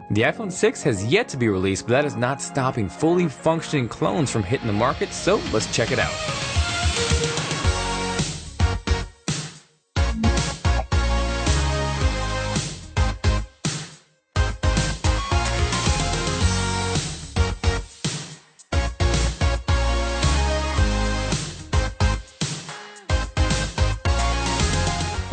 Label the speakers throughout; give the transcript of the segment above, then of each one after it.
Speaker 1: The iPhone 6 has yet to be released, but that is not stopping fully functioning clones from hitting the market, so let's check it out.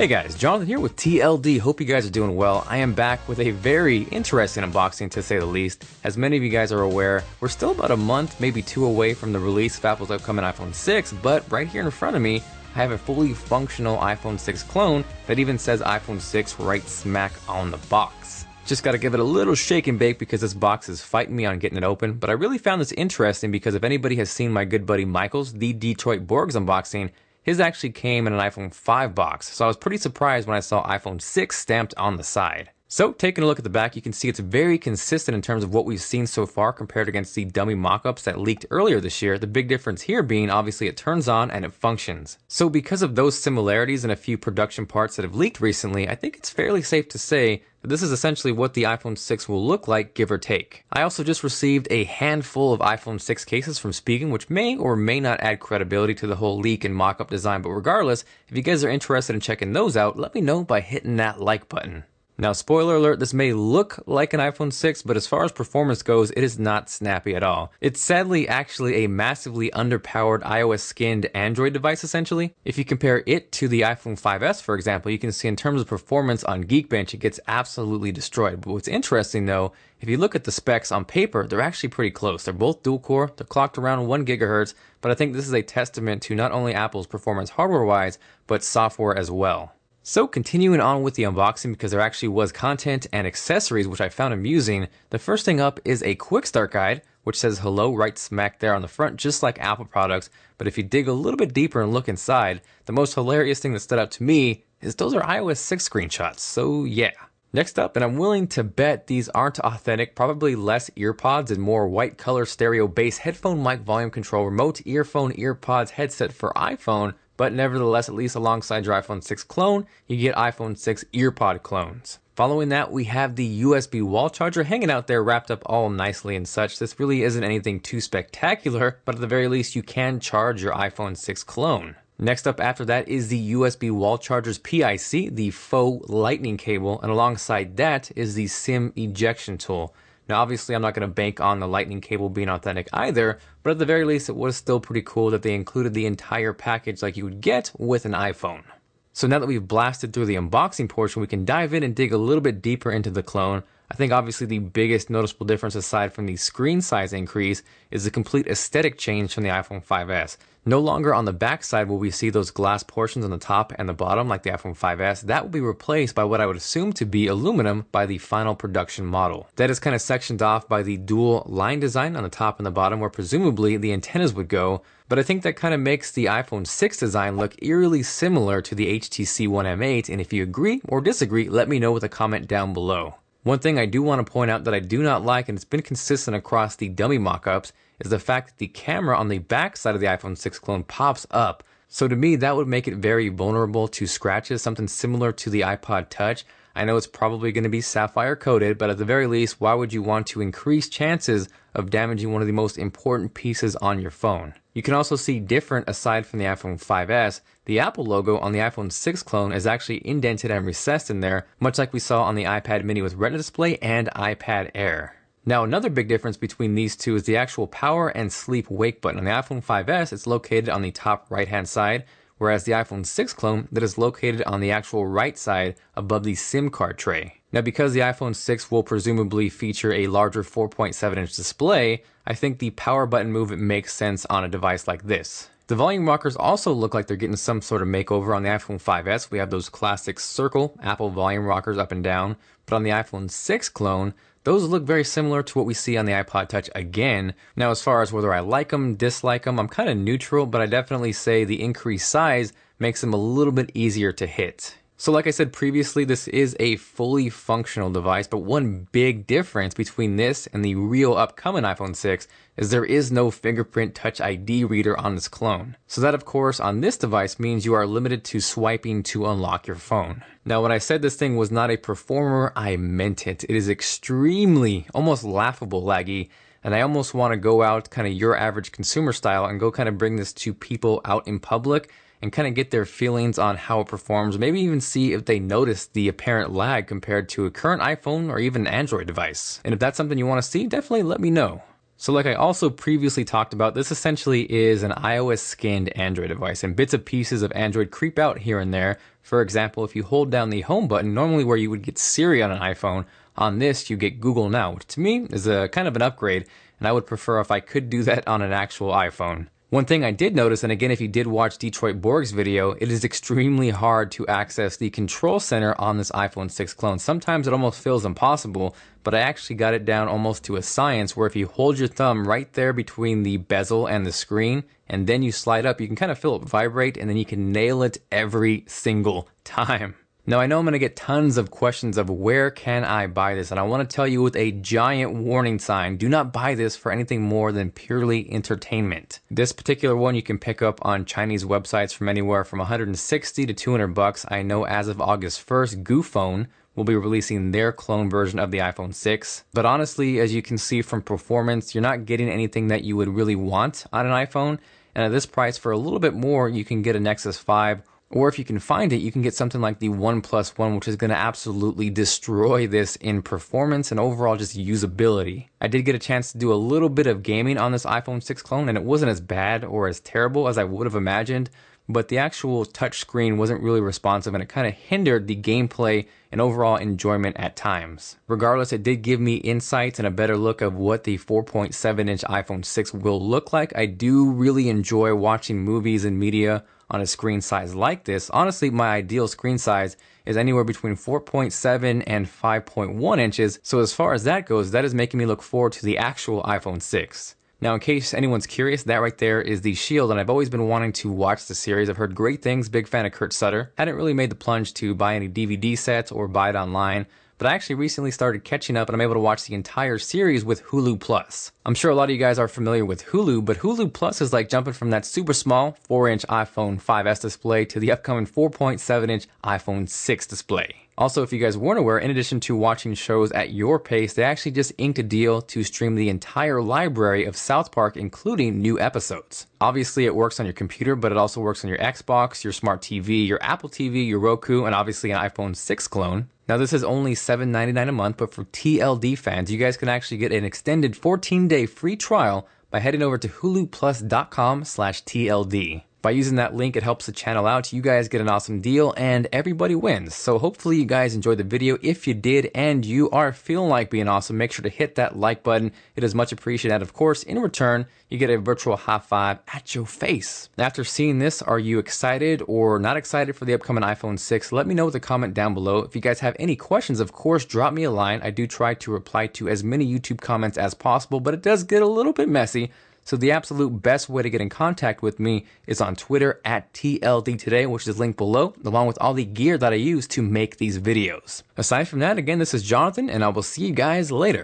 Speaker 1: Hey guys, Jonathan here with TLD. Hope you guys are doing well. I am back with a very interesting unboxing to say the least. As many of you guys are aware, we're still about a month, maybe two away from the release of Apple's upcoming iPhone 6, but right here in front of me, I have a fully functional iPhone 6 clone that even says iPhone 6 right smack on the box. Just gotta give it a little shake and bake because this box is fighting me on getting it open, but I really found this interesting because if anybody has seen my good buddy Michael's The Detroit Borgs unboxing, his actually came in an iPhone 5 box, so I was pretty surprised when I saw iPhone 6 stamped on the side. So, taking a look at the back, you can see it's very consistent in terms of what we've seen so far compared against the dummy mock-ups that leaked earlier this year, the big difference here being obviously it turns on and it functions. So because of those similarities and a few production parts that have leaked recently, I think it's fairly safe to say that this is essentially what the iPhone 6 will look like, give or take. I also just received a handful of iPhone 6 cases from Spigen, which may or may not add credibility to the whole leak and mock-up design, but regardless, if you guys are interested in checking those out, let me know by hitting that like button. Now, spoiler alert, this may look like an iPhone 6, but as far as performance goes, it is not snappy at all. It's sadly actually a massively underpowered iOS skinned Android device essentially. If you compare it to the iPhone 5S, for example, you can see in terms of performance on Geekbench, it gets absolutely destroyed. But what's interesting though, if you look at the specs on paper, they're actually pretty close. They're both dual core, they're clocked around 1 GHz, but I think this is a testament to not only Apple's performance hardware-wise, but software as well. So continuing on with the unboxing, because there actually was content and accessories which I found amusing, the first thing up is a quick start guide, which says hello right smack there on the front, just like Apple products. But if you dig a little bit deeper and look inside, the most hilarious thing that stood out to me is those are iOS 6 screenshots, so yeah. Next up, and I'm willing to bet these aren't authentic, probably less earpods and more white color stereo bass headphone mic volume control remote earphone earpods headset for iPhone, but nevertheless, at least alongside your iPhone 6 clone, you get iPhone 6 earpod clones. Following that, we have the USB wall charger hanging out there wrapped up all nicely and such. This really isn't anything too spectacular, but at the very least, you can charge your iPhone 6 clone. Next up after that is the USB wall charger's PIC, the faux lightning cable, and alongside that is the SIM ejection tool. Now obviously I'm not going to bank on the lightning cable being authentic either, but at the very least it was still pretty cool that they included the entire package like you would get with an iPhone. So now that we've blasted through the unboxing portion, we can dive in and dig a little bit deeper into the clone. I think obviously the biggest noticeable difference aside from the screen size increase is the complete aesthetic change from the iPhone 5S. No longer on the back side will we see those glass portions on the top and the bottom like the iPhone 5S. That will be replaced by what I would assume to be aluminum by the final production model. That is kind of sectioned off by the dual line design on the top and the bottom where presumably the antennas would go, but I think that kind of makes the iPhone 6 design look eerily similar to the HTC One M8, and if you agree or disagree, let me know with a comment down below. One thing I do want to point out that I do not like, and it's been consistent across the dummy mock-ups, is the fact that the camera on the back side of the iPhone 6 clone pops up. So to me, that would make it very vulnerable to scratches, something similar to the iPod Touch. I know it's probably going to be sapphire coated, but at the very least, why would you want to increase chances of damaging one of the most important pieces on your phone? You can also see different aside from the iPhone 5S, the Apple logo on the iPhone 6 clone is actually indented and recessed in there, much like we saw on the iPad mini with Retina display and iPad Air. Now another big difference between these two is the actual power and sleep wake button. On the iPhone 5S, it's located on the top right hand side, whereas the iPhone 6 clone that is located on the actual right side above the SIM card tray. Now because the iPhone 6 will presumably feature a larger 4.7-inch display, I think the power button movement makes sense on a device like this. The volume rockers also look like they're getting some sort of makeover on the iPhone 5S. We have those classic circle Apple volume rockers up and down, but on the iPhone 6 clone, those look very similar to what we see on the iPod Touch again. Now as far as whether I like them, dislike them, I'm kind of neutral, but I definitely say the increased size makes them a little bit easier to hit. So like I said previously, this is a fully functional device, but one big difference between this and the real upcoming iPhone 6 is there is no fingerprint Touch ID reader on this clone. So that of course on this device means you are limited to swiping to unlock your phone. Now when I said this thing was not a performer, I meant it. It is extremely, almost laughable laggy, and I almost want to go out kind of your average consumer style and go kind of bring this to people out in public and kind of get their feelings on how it performs, maybe even see if they notice the apparent lag compared to a current iPhone or even an Android device. And if that's something you want to see, definitely let me know. So like I also previously talked about, this essentially is an iOS skinned Android device, and bits and pieces of Android creep out here and there. For example, if you hold down the home button, normally where you would get Siri on an iPhone, on this you get Google Now, which to me is a kind of an upgrade, and I would prefer if I could do that on an actual iPhone. One thing I did notice, and again if you did watch Detroit Borg's video, it is extremely hard to access the control center on this iPhone 6 clone. Sometimes it almost feels impossible, but I actually got it down almost to a science where if you hold your thumb right there between the bezel and the screen, and then you slide up, you can kind of feel it vibrate, and then you can nail it every single time. Now I know I'm going to get tons of questions of where can I buy this, and I want to tell you with a giant warning sign, do not buy this for anything more than purely entertainment. This particular one you can pick up on Chinese websites from anywhere from 160 to 200 bucks. I know as of August 1st, Phone will be releasing their clone version of the iPhone 6. But honestly, as you can see from performance, you're not getting anything that you would really want on an iPhone, and at this price for a little bit more, you can get a Nexus 5. Or if you can find it, you can get something like the OnePlus One, which is going to absolutely destroy this in performance and overall just usability. I did get a chance to do a little bit of gaming on this iPhone 6 clone, and it wasn't as bad or as terrible as I would have imagined, but the actual touch screen wasn't really responsive, and it kind of hindered the gameplay and overall enjoyment at times. Regardless, it did give me insights and a better look of what the 4.7-inch iPhone 6 will look like. I do really enjoy watching movies and media on a screen size like this. Honestly, my ideal screen size is anywhere between 4.7 and 5.1 inches. So as far as that goes, that is making me look forward to the actual iPhone 6. Now, in case anyone's curious, that right there is the Shield, and I've always been wanting to watch the series. I've heard great things, big fan of Kurt Sutter. Hadn't really made the plunge to buy any DVD sets or buy it online, but I actually recently started catching up and I'm able to watch the entire series with Hulu Plus. I'm sure a lot of you guys are familiar with Hulu, but Hulu Plus is like jumping from that super small 4-inch iPhone 5S display to the upcoming 4.7-inch iPhone 6 display. Also, if you guys weren't aware, in addition to watching shows at your pace, they actually just inked a deal to stream the entire library of South Park, including new episodes. Obviously, it works on your computer, but it also works on your Xbox, your smart TV, your Apple TV, your Roku, and obviously an iPhone 6 clone. Now, this is only $7.99 a month, but for TLD fans, you guys can actually get an extended 14-day free trial by heading over to huluplus.com/TLD. By using that link, it helps the channel out. You guys get an awesome deal and everybody wins. So hopefully you guys enjoyed the video. If you did and you are feeling like being awesome, make sure to hit that like button. It is much appreciated. And of course, in return, you get a virtual high five at your face. After seeing this, are you excited or not excited for the upcoming iPhone 6? Let me know with a comment down below. If you guys have any questions, of course, drop me a line. I do try to reply to as many YouTube comments as possible, but it does get a little bit messy. So the absolute best way to get in contact with me is on Twitter at TLD Today, which is linked below, along with all the gear that I use to make these videos. Aside from that, again, this is Jonathan, and I will see you guys later.